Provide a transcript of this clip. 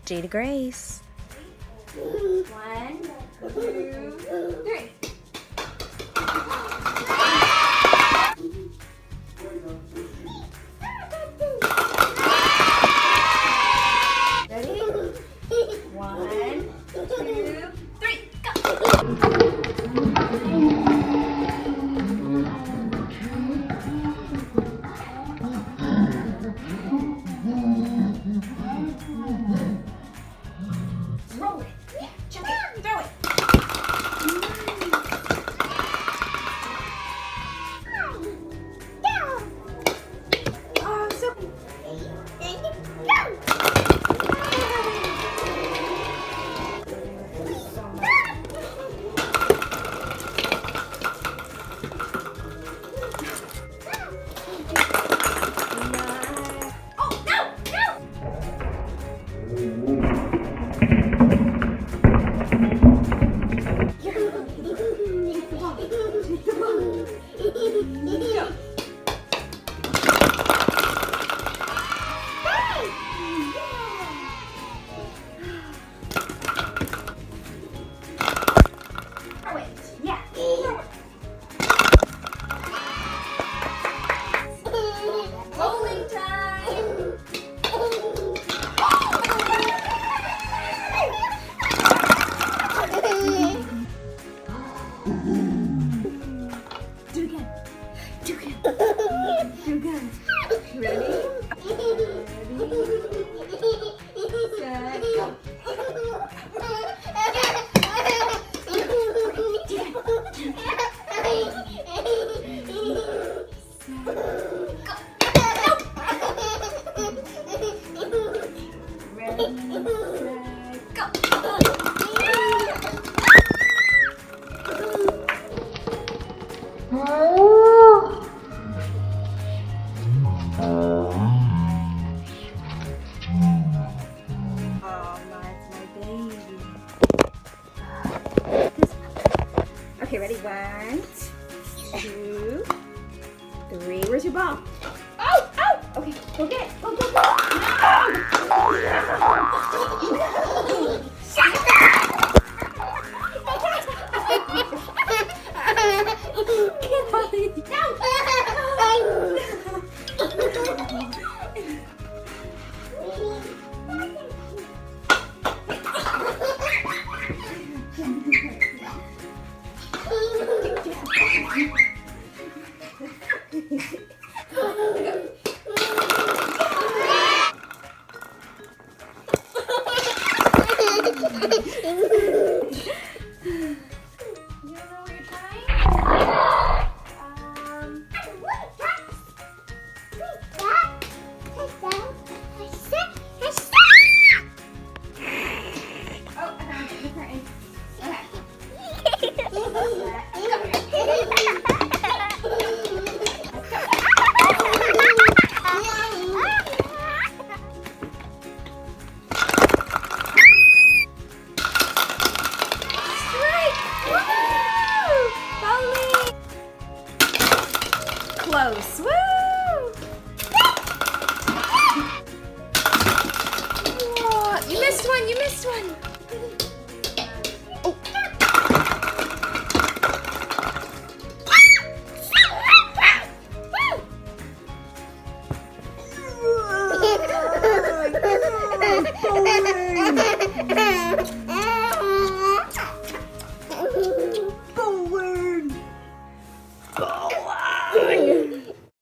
Jada Grace. 1, 2, 3. Ready? 1, 2, 3, go! Roll it. Yeah, chuck it. Throw it. Oh, so oh, no, no! Throw it. Yeah. Throw it. Bowling time. Do again. Do again. Do again. Ready? Set, go. Ready, set, go. Oh, that's my baby. Okay, ready? 1, 2, 3. Where's your ball? Oh, oh! Okay, go get it. Go, go, go. You know what you're trying? Oh, I found it. The curtain. Close. Woo! Whoa, you missed one. You missed one. Oh. Bowling. Bowling.